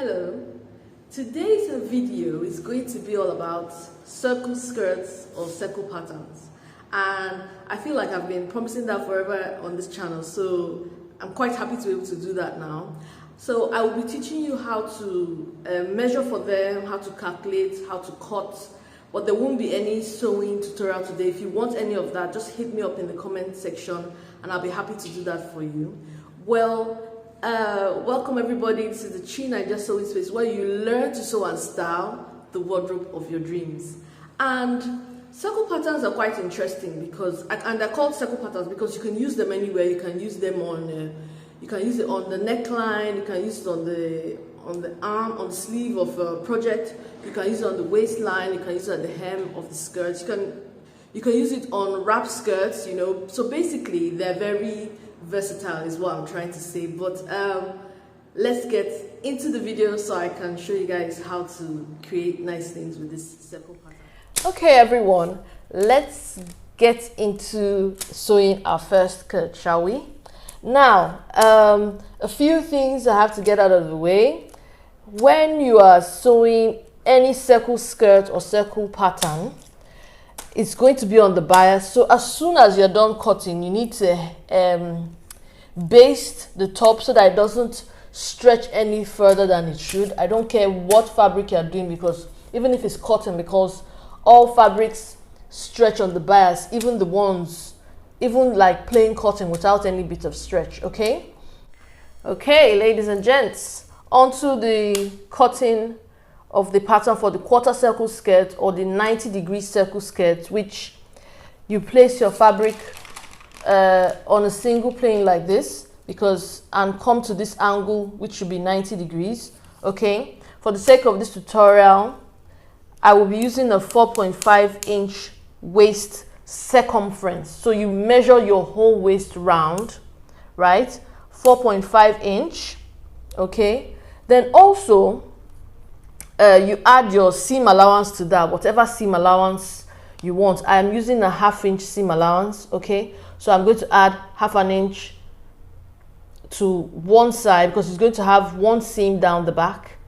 Hello, today's video is going to be all about circle skirts or circle patterns, and I feel like I've been promising that forever on this channel, so I'm quite happy to be able to do that now. So I will be teaching you how to measure for them, how to calculate, how to cut, but there won't be any sewing tutorial today. If you want any of that, just hit me up in the comment section and I'll be happy to do that for you. Well, welcome everybody. This is the Chi Naija Sewing Space, where you learn to sew and style the wardrobe of your dreams. And circle patterns are quite interesting because, and they're called circle patterns because you can use them anywhere. You can use them on, you can use it on the neckline. You can use it on the arm, on the sleeve of a project. You can use it on the waistline. You can use it at the hem of the skirts. You can use it on wrap skirts. You know, so basically they're very versatile is what I'm trying to say. But let's get into the video so I can show you guys how to create nice things with this circle pattern. Okay everyone, let's get into sewing our first skirt, shall we? Now a few things I have to get out of the way. When you are sewing any circle skirt or circle pattern, it's going to be on the bias. So as soon as you're done cutting, you need to baste the top so that it doesn't stretch any further than it should. I don't care what fabric you're doing, because even if it's cotton, because all fabrics stretch on the bias, even the ones, even like plain cotton without any bit of stretch. Okay, ladies and gents, onto the cutting of the pattern for the quarter circle skirt or the 90-degree circle skirt, which you place your fabric on a single plane like this, and come to this angle, which should be 90 degrees. Okay, for the sake of this tutorial, I will be using a 4.5-inch waist circumference. So you measure your whole waist round, right? 4.5 inch. Okay, then also you add your seam allowance to that, whatever seam allowance you want. I am using a 1/2 inch seam allowance. Okay, so I'm going to add 1/2 inch to one side because it's going to have one seam down the back.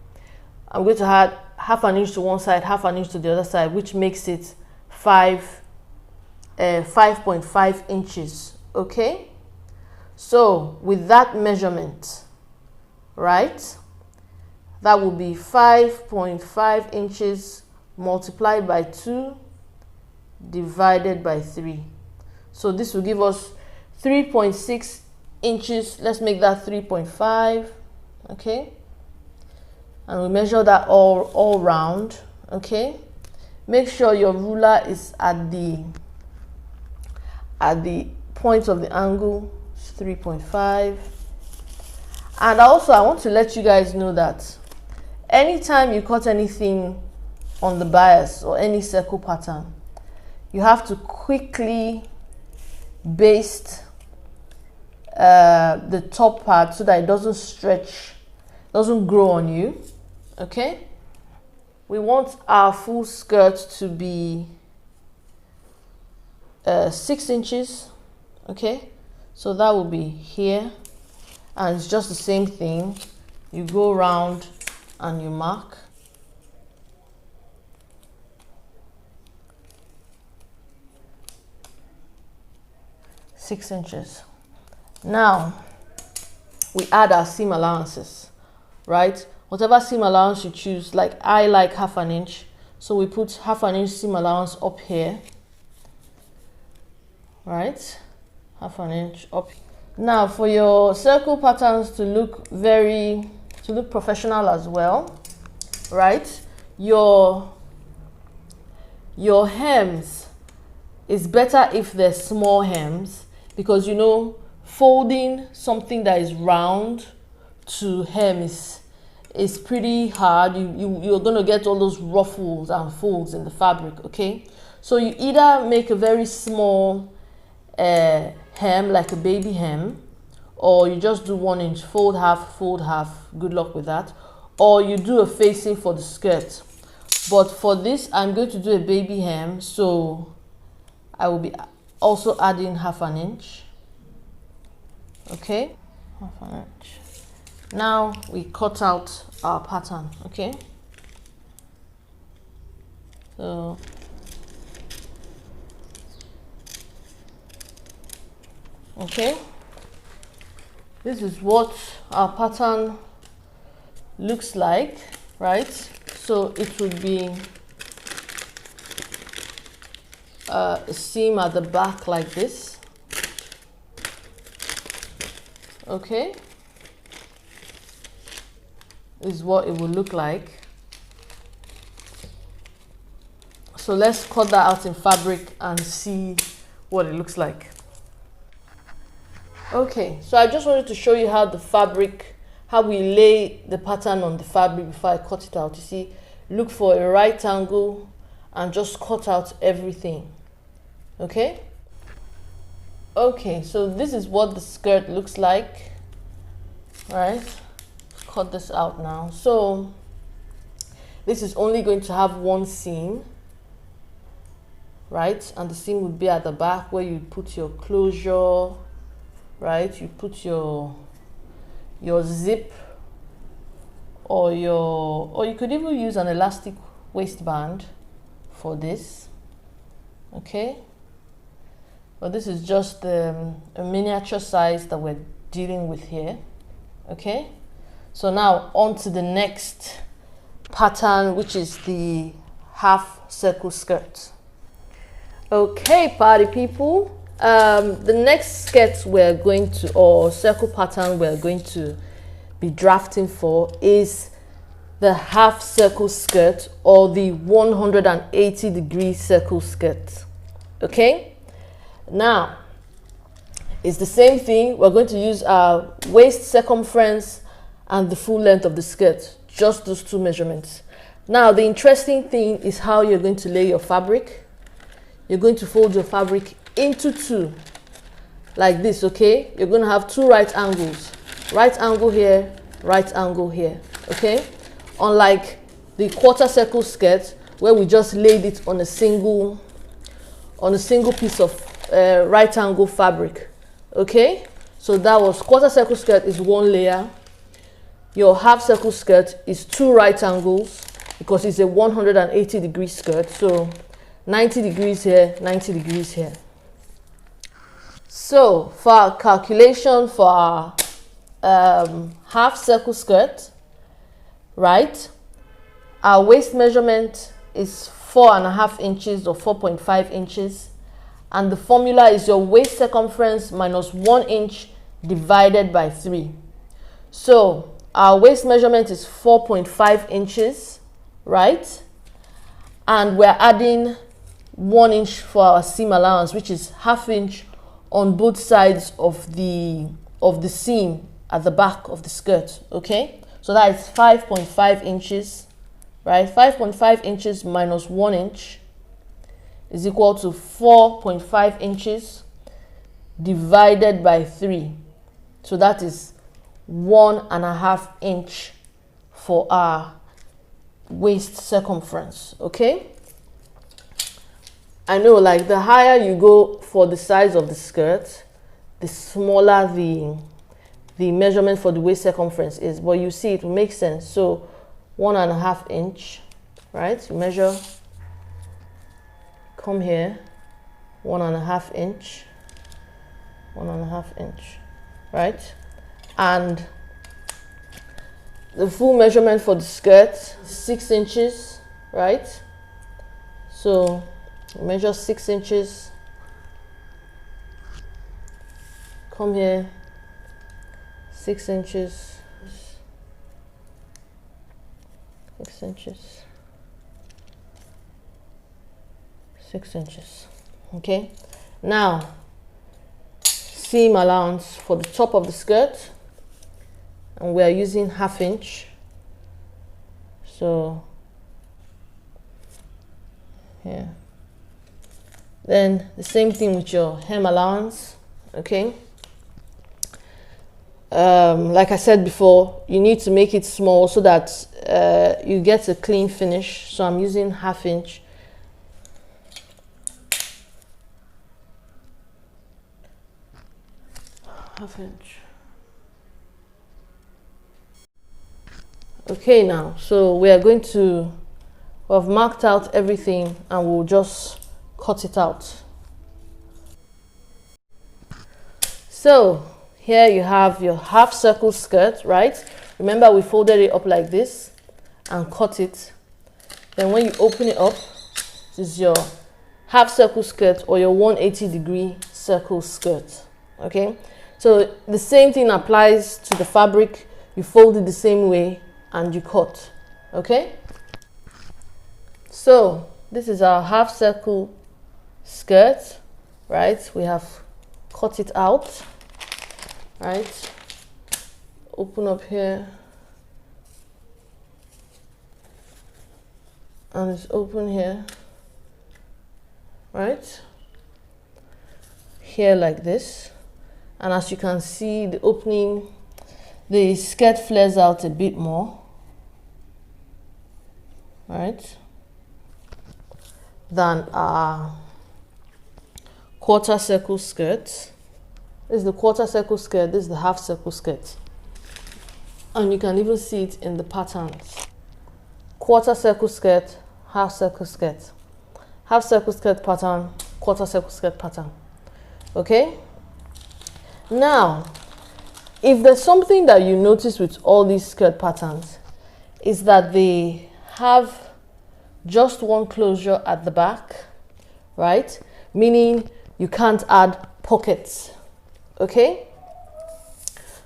I'm going to add 1/2 inch to one side, 1/2 inch to the other side, which makes it 5.5 inches. Okay, so with that measurement, right, that will be 5.5 inches multiplied by 2 divided by 3. So this will give us 3.6 inches. Let's make that 3.5. Okay, and we measure that all round. Okay, make sure your ruler is at the point of the angle. 3.5. And also I want to let you guys know that anytime you cut anything on the bias or any circle pattern, you have to quickly baste the top part so that it doesn't stretch, doesn't grow on you. Okay, we want our full skirt to be 6 inches. Okay, so that will be here, and it's just the same thing. You go around and you mark. Six inches. Now we add our seam allowances, right? Whatever seam allowance you choose. Like I like 1/2 inch, so we put 1/2 inch seam allowance up here, right? 1/2 inch up. Now for your circle patterns to look professional as well, right? Your hems is better if they're small hems, because you know, folding something that is round to hem is pretty hard. You're going to get all those ruffles and folds in the fabric. Okay, so you either make a very small hem, like a baby hem, or you just do 1 inch, fold half, good luck with that, or you do a facing for the skirt. But for this, I'm going to do a baby hem, so I will be also adding 1/2 inch. Okay, 1/2 inch. Now we cut out our pattern. Okay, so okay, this is what our pattern looks like, right? So it would be a seam at the back like this. Okay, this is what it will look like. So let's cut that out in fabric and see what it looks like. Okay, so I just wanted to show you how we lay the pattern on the fabric before I cut it out. You see, look for a right angle and just cut out everything. Okay? Okay, so this is what the skirt looks like. Right? Cut this out now. So this is only going to have one seam, right? And the seam would be at the back where you put your closure, right? You put your zip, or you could even use an elastic waistband for this. Okay, but this is just a miniature size that we're dealing with here. Okay, so now on to the next pattern, which is the half circle skirt. Okay, party people, the next skirt we're going to, or circle pattern we're going to be drafting for, is the half circle skirt, or the 180-degree circle skirt. Okay, now it's the same thing. We're going to use our waist circumference and the full length of the skirt, just those two measurements. Now the interesting thing is how you're going to lay your fabric. You're going to fold your fabric into two like this. Okay, you're going to have two right angles, right angle here, right angle here. Okay, unlike the quarter circle skirt where we just laid it on a single piece of right angle fabric. Okay, so that was quarter circle skirt is one layer. Your half circle skirt is two right angles because it's a 180-degree skirt. So 90 degrees here, 90 degrees here. So for our calculation for our half circle skirt, right, our waist measurement is 4.5 inches or 4.5 inches, and the formula is your waist circumference minus 1 inch divided by 3. So our waist measurement is 4.5 inches, right, and we're adding 1 inch for our seam allowance, which is ½ inch on both sides of the seam at the back of the skirt. Okay, so that is 5.5 inches, right? 5.5 inches minus 1 inch is equal to 4.5 inches divided by 3. So that is 1.5 inch for our waist circumference. Okay, I know, like, the higher you go for the size of the skirt, the smaller the measurement for the waist circumference is, but you see it makes sense. So 1.5 inch, right? You measure, come here, 1.5 inch, 1.5 inch, right? And the full measurement for the skirt is 6 inches, right? So measure 6 inches, come here, 6 inches, 6 inches, 6 inches. Okay, now seam allowance for the top of the skirt, and we are using ½ inch. So yeah, then the same thing with your hem allowance. Okay, like I said before, you need to make it small so that you get a clean finish. So I'm using ½ inch. ½ inch. Okay, now, so we are going to, we've marked out everything and we'll just cut it out. So here you have your half circle skirt, right? Remember we folded it up like this and cut it. Then when you open it up, this is your half circle skirt or your 180-degree circle skirt. Okay, so the same thing applies to the fabric. You fold it the same way and you cut. Okay, so this is our half circle skirt, right? We have cut it out, right? Open up here and it's open here, right? Here like this. And as you can see, the opening, the skirt flares out a bit more, right, than our quarter circle skirt. This is the quarter circle skirt, this is the half circle skirt. And you can even see it in the patterns. Quarter circle skirt, half circle skirt. Half circle skirt pattern, quarter circle skirt pattern. Okay? Now, if there's something that you notice with all these skirt patterns, is that they have just one closure at the back, right? Meaning you can't add pockets. Okay?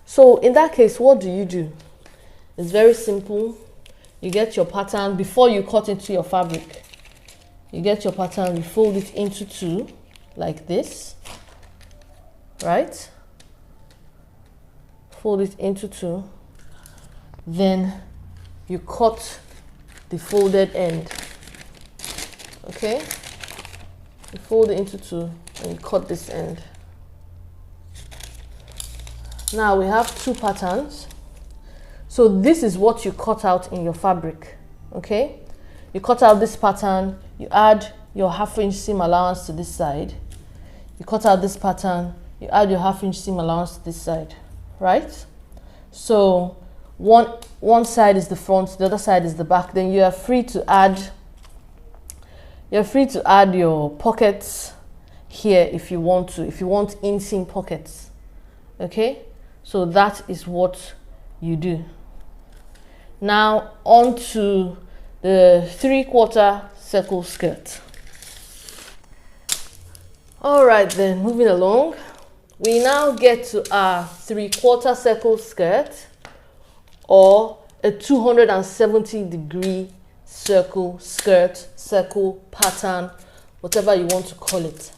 So in that case, what do? It's very simple. You get your pattern before you cut into your fabric. You get your pattern, you fold it into two, like this, right? Fold it into two. Then you cut the folded end. Okay? You fold it into two and you cut this end. Now we have two patterns. So this is what you cut out in your fabric. Okay? You cut out this pattern, you add your half-inch seam allowance to this side. You cut out this pattern, you add your half-inch seam allowance to this side, right? So one side is the front, the other side is the back. Then you are free to add your pockets here if you want to, if you want inseam pockets. Okay? So that is what you do. Now on to the 3/4 circle skirt. All right, then moving along, we now get to our 3/4 circle skirt or a 270-degree circle skirt, circle pattern, whatever you want to call it.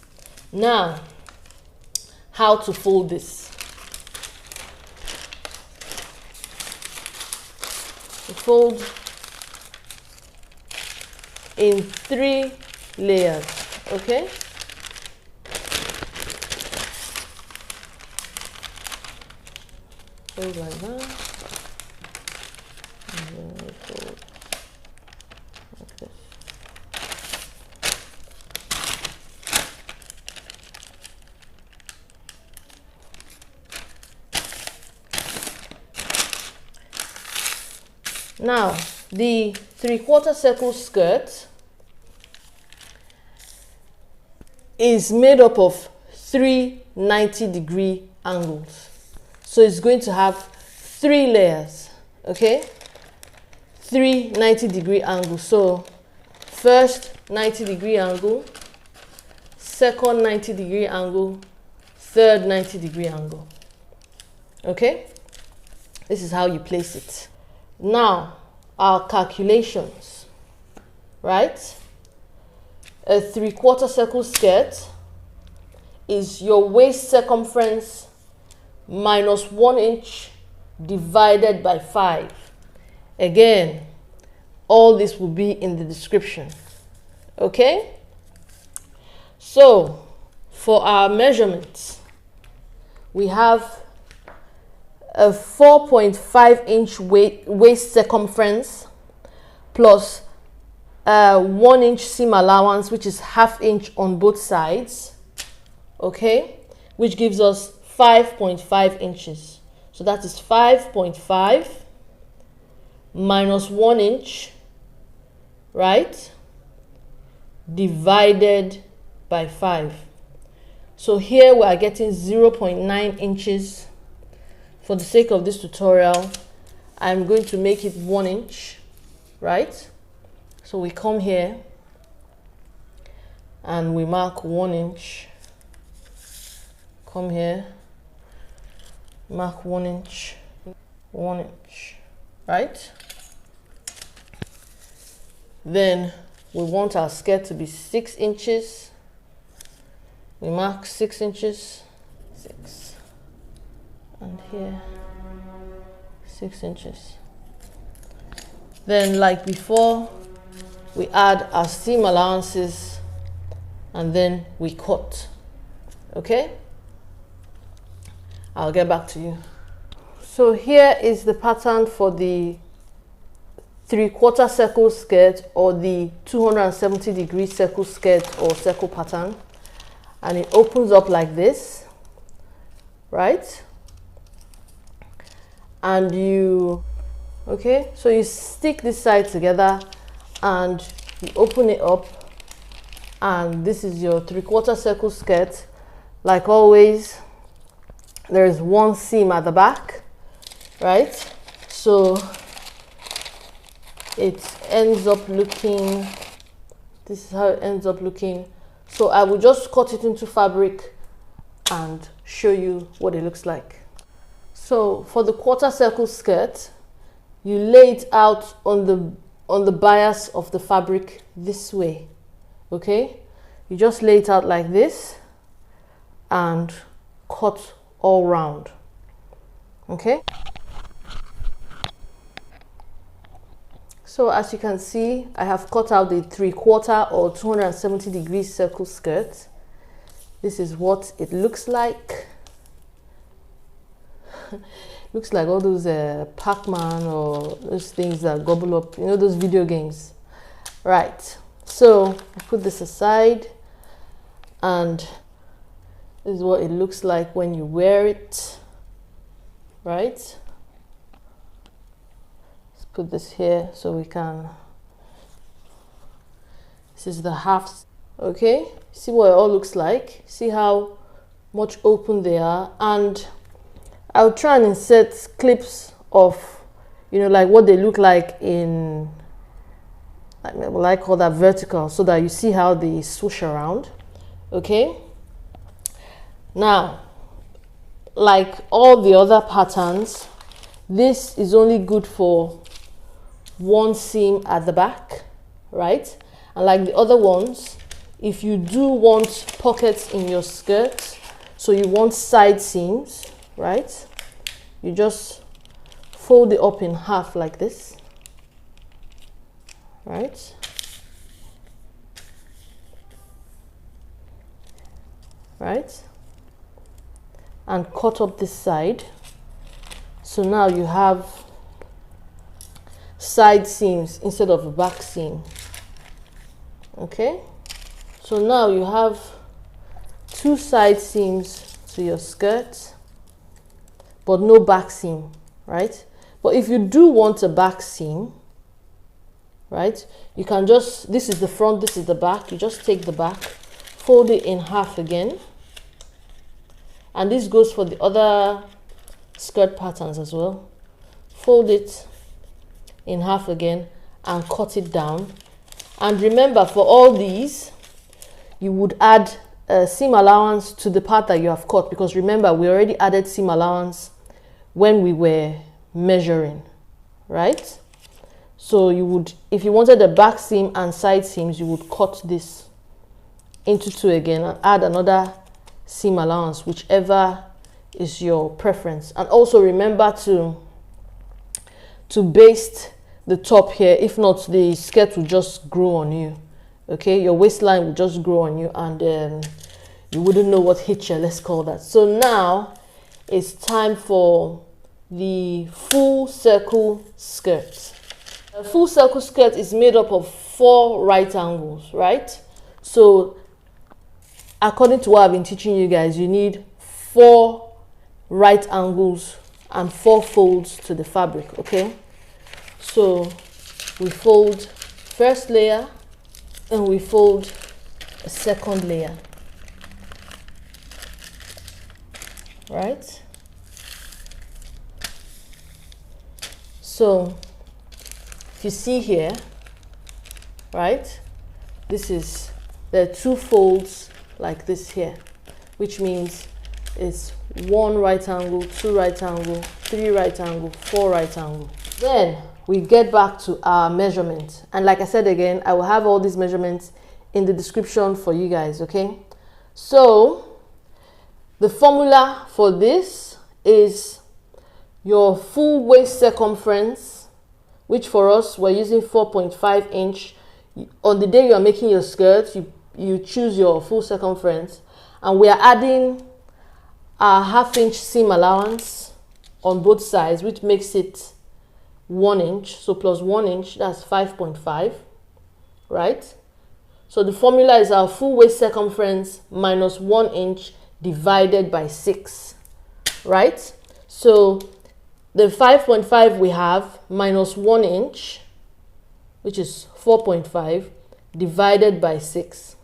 Now, how to fold this? You fold in 3 layers, okay? Fold like that. And then we fold like this. Now, the 3/4 circle skirt is made up of 3 90-degree angles. So it's going to have 3 layers, okay? 3 90-degree angles. So first 90-degree angle, second 90-degree angle, third 90-degree angle. Okay? This is how you place it. Now, our calculations, right? A 3/4 circle skirt is your waist circumference minus 1 inch divided by 5. Again, all this will be in the description. Okay? So, for our measurements, we have a 4.5 inch waist circumference plus 1 inch seam allowance, which is ½ inch on both sides, okay, which gives us 5.5 inches. So that is 5.5 minus 1 inch, right, divided by 5. So here we are getting 0.9 inches. For the sake of this tutorial, I'm going to make it 1 inch, right? So we come here and we mark 1 inch. Come here, mark 1 inch, 1 inch, right? Then we want our skirt to be 6 inches. We mark 6 inches, 6, and here 6 inches. Then, like before, we add our seam allowances and then we cut. Okay, I'll get back to you. So here is the pattern for the 3/4 circle skirt or the 270-degree circle skirt or circle pattern, and it opens up like this, right? And you, okay, so you stick this side together and you open it up, and this is your 3/4 circle skirt. Like always, there is one seam at the back, right? So it ends up looking, this is how it ends up looking. So I will just cut it into fabric and show you what it looks like. So for the 1/4 circle skirt, you lay it out on the bias of the fabric this way, okay? You just lay it out like this and cut all round, okay? So as you can see, I have cut out the 3/4 or 270-degree circle skirt. This is what it looks like. Looks like all those Pac-Man or those things that gobble up, you know, those video games. Right, so I put this aside, and this is what it looks like when you wear it, right? Let's put this here so we can, this is the half, okay? See what it all looks like? See how much open they are? And I'll try and insert clips of, you know, like what they look like in, what I call that, vertical, so that you see how they swoosh around, okay? Now, like all the other patterns, this is only good for one seam at the back, right? And like the other ones, if you do want pockets in your skirt, so you want side seams, right? You just fold it up in half like this, right? Right? And cut up this side. So now you have side seams instead of a back seam. Okay? So now you have 2 side seams to your skirt, but no back seam, right? But if you do want a back seam, right, you can just, this is the front, this is the back, you just take the back, fold it in half again, and this goes for the other skirt patterns as well. Fold it in half again and cut it down. And remember, for all these, you would add a seam allowance to the part that you have cut, because remember, we already added seam allowance when we were measuring, right? So you would, if you wanted a back seam and side seams, you would cut this into 2 again and add another seam allowance, whichever is your preference. And also remember to baste the top here, if not the skirt will just grow on you, okay? Your waistline will just grow on you, and you wouldn't know what hit you, let's call that. So now it's time for the full circle skirt. A full circle skirt is made up of 4 right angles, right? So according to what I've been teaching you guys, you need 4 right angles and 4 folds to the fabric, okay? So we fold first layer and we fold a second layer, right? So if you see here, right, there are two folds like this here, which means it's one right angle, two right angle, three right angle, four right angle. Then we get back to our measurement, and like I said again, I will have all these measurements in the description for you guys, okay? So the formula for this is your full waist circumference, which for us we're using 4.5 inch. On the day you are making your skirt, you choose your full circumference, and we are adding a half-inch seam allowance on both sides, which makes it 1 inch. So plus 1 inch, that's 5.5, right? So the formula is our full waist circumference minus 1 inch divided by 6, right? So the 5.5 we have minus 1 inch, which is 4.5, divided by 6,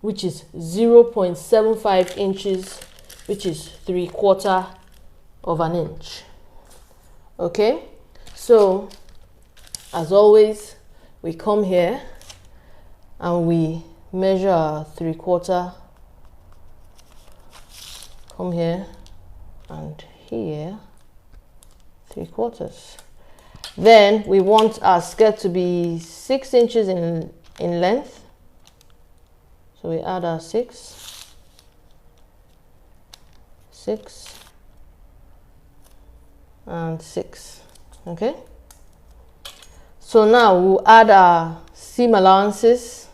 which is 0.75 inches, which is 3/4 of an inch. Okay, so as always, we come here and we measure our 3/4. Come here and here, 3/4. Then we want our skirt to be 6 inches in length. So we add our 6, and 6. Okay. So now we'll add our seam allowances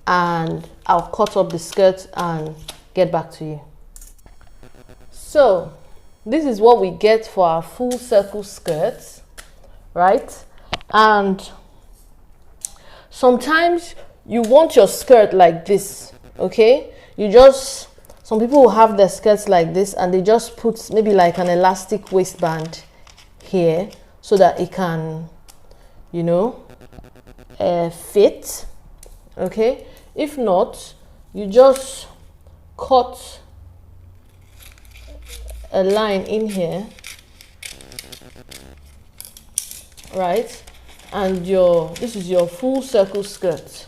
and I'll cut up the skirt and get back to you. So this is what we get for our full circle skirts, right? And sometimes you want your skirt like this, okay? Some people will have their skirts like this and they just put maybe like an elastic waistband here so that it can, you know, fit, okay? If not, you just cut a line in here, right? And this is your full circle skirt,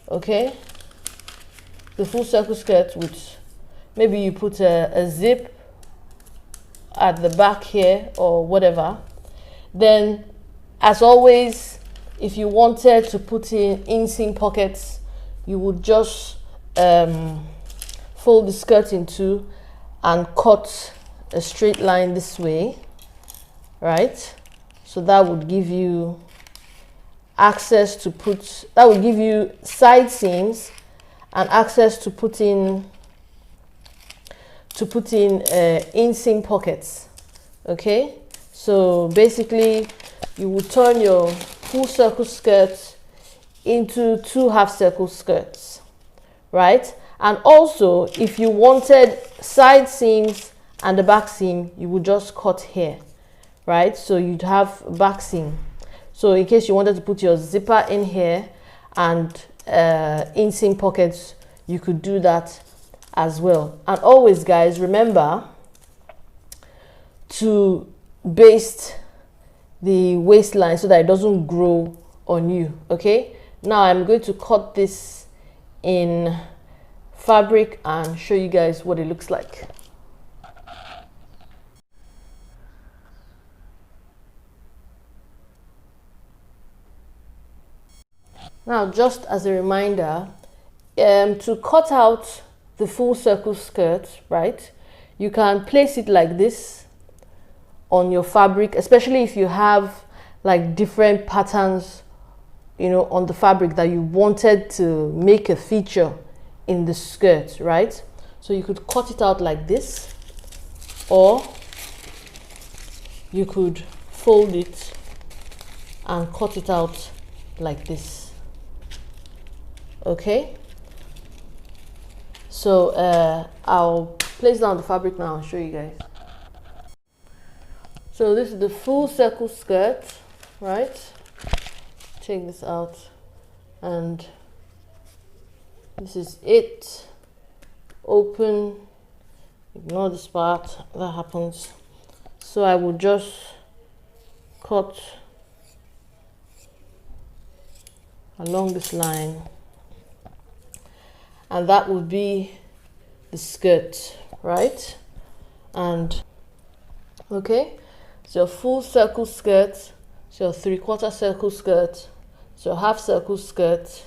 okay? The full circle skirt, which maybe you put a zip at the back here or whatever. Then, as always, if you wanted to put in inseam pockets, you would just fold the skirt in two and cut a straight line this way, right? So that would give you access to that would give you side seams and access to put in inseam pockets, okay? So basically you would turn your full circle skirt into 2 half circle skirts, right? And also if you wanted side seams and the back seam, you would just cut here, right? So you'd have back seam. So in case you wanted to put your zipper in here and inseam pockets, you could do that as well. And always, guys, remember to baste the waistline so that it doesn't grow on you, okay? Now I'm going to cut this in fabric and show you guys what it looks like. Now, just as a reminder, to cut out the full circle skirt, right, you can place it like this on your fabric, especially if you have like different patterns, you know, on the fabric that you wanted to make a feature in the skirt, right? So you could cut it out like this, or you could fold it and cut it out like this. Okay, so I'll place down the fabric now and show you guys. So this is the full circle skirt, right? Take this out, and this is it. Open, ignore this part, that happens. So I will just cut along this line, and that would be the skirt, right? And okay, so your full circle skirt, so your 3/4 circle skirt, so your half circle skirt,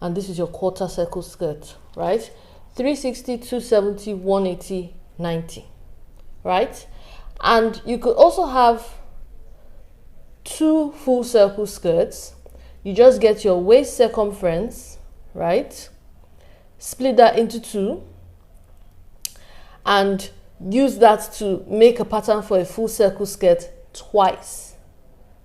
and this is your 1/4 circle skirt, right? 360, 270, 180, 90, right? And you could also have 2 full circle skirts. You just get your waist circumference, right? Split that into 2 and use that to make a pattern for a full circle skirt twice,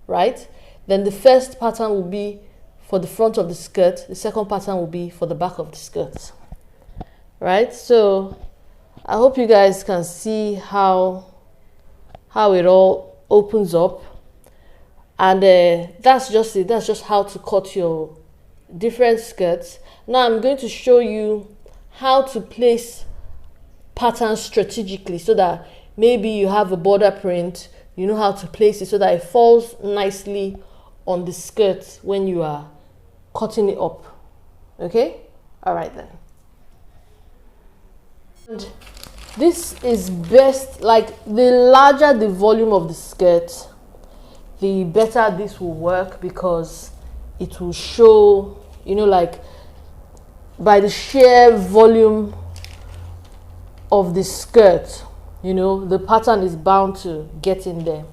right? Then the first pattern will be for the front of the skirt, the second pattern will be for the back of the skirt, right? So I hope you guys can see how it all opens up. And that's just it. That's just how to cut your different skirts. Now I'm going to show you how to place patterns strategically, so that maybe you have a border print, you know how to place it so that it falls nicely on the skirt when you are cutting it up. Okay? All right then. And this is best, like the larger the volume of the skirt, the better this will work, because it will show, you know, like by the sheer volume of the skirt, you know, the pattern is bound to get in there.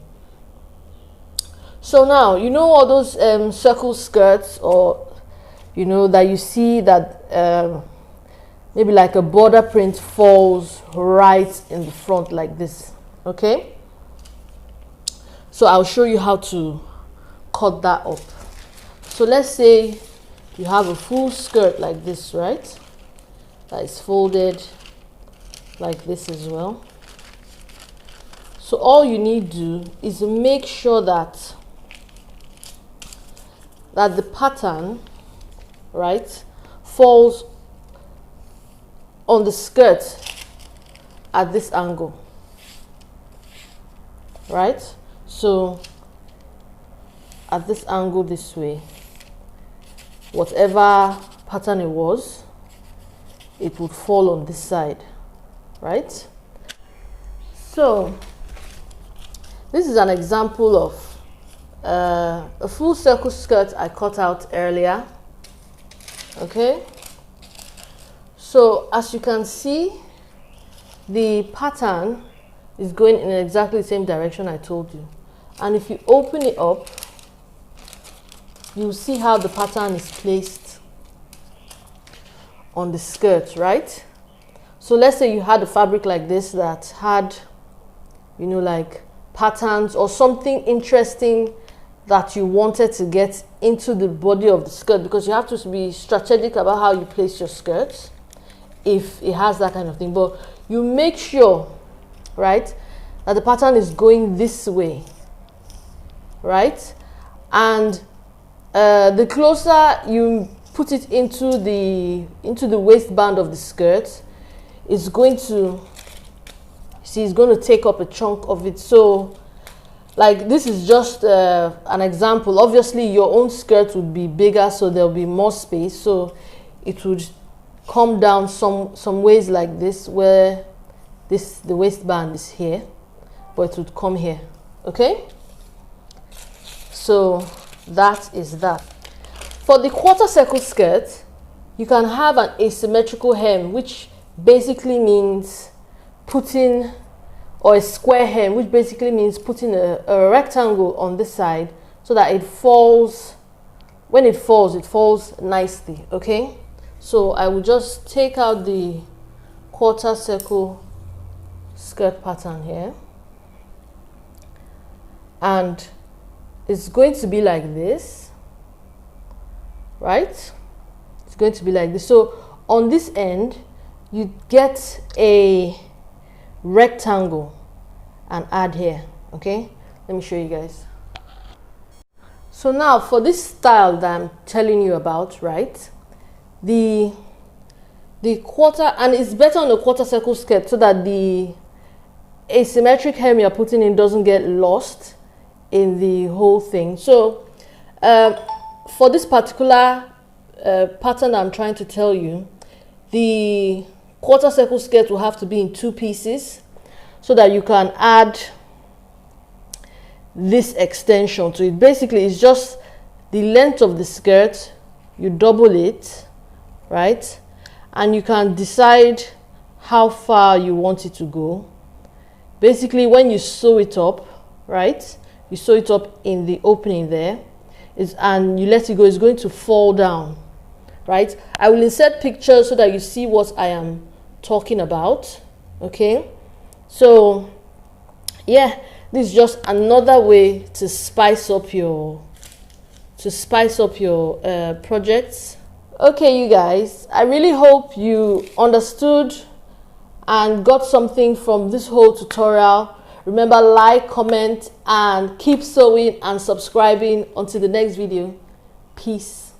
So now, you know, all those circle skirts, or you know, that you see that maybe like a border print falls right in the front like this, okay? So I'll show you how to cut that up. So let's say you have a full skirt like this, right? That is folded like this as well. So all you need to do is make sure that the pattern, right, falls on the skirt at this angle, right? So at this angle this way, whatever pattern it was, it would fall on this side, right? So this is an example of a full circle skirt I cut out earlier, okay? So as you can see, the pattern is going in exactly the same direction I told you. And if you open it up, you'll see how the pattern is placed on the skirt, right? So let's say you had a fabric like this that had, you know, like patterns or something interesting that you wanted to get into the body of the skirt, because you have to be strategic about how you place your skirts if it has that kind of thing. But you make sure, right, that the pattern is going this way, right? And the closer you put it into the waistband of the skirt, it's going to, see, it's going to take up a chunk of it. So like this is just an example. Obviously your own skirt would be bigger, so there'll be more space, so it would come down some ways like this, where the waistband is here, but it would come here, okay? So that is that. For the 1/4 circle skirt, you can have an asymmetrical hem, which basically means putting, or a square hem, which basically means putting a rectangle on this side so that it falls, when it falls nicely, okay? So I will just take out the 1/4 circle skirt pattern here, and it's going to be like this, right? It's going to be like this. So on this end, you get a rectangle and add here, okay? Let me show you guys. So now for this style that I'm telling you about, right, the quarter, and it's better on the quarter circle skirt so that the asymmetric hem you're putting in doesn't get lost in the whole thing. So for this particular pattern that I'm trying to tell you, the quarter circle skirt will have to be in 2 pieces so that you can add this extension to it. Basically, it's just the length of the skirt, you double it, right? And you can decide how far you want it to go. Basically, when you sew it up, right, you sew it up in the opening there, and you let it go, it's going to fall down, right? I will insert pictures so that you see what I am talking about. Okay, so yeah, this is just another way to spice up your projects. Okay, you guys, I really hope you understood and got something from this whole tutorial. Remember, like, comment, and keep sewing and subscribing. Until the next video, peace.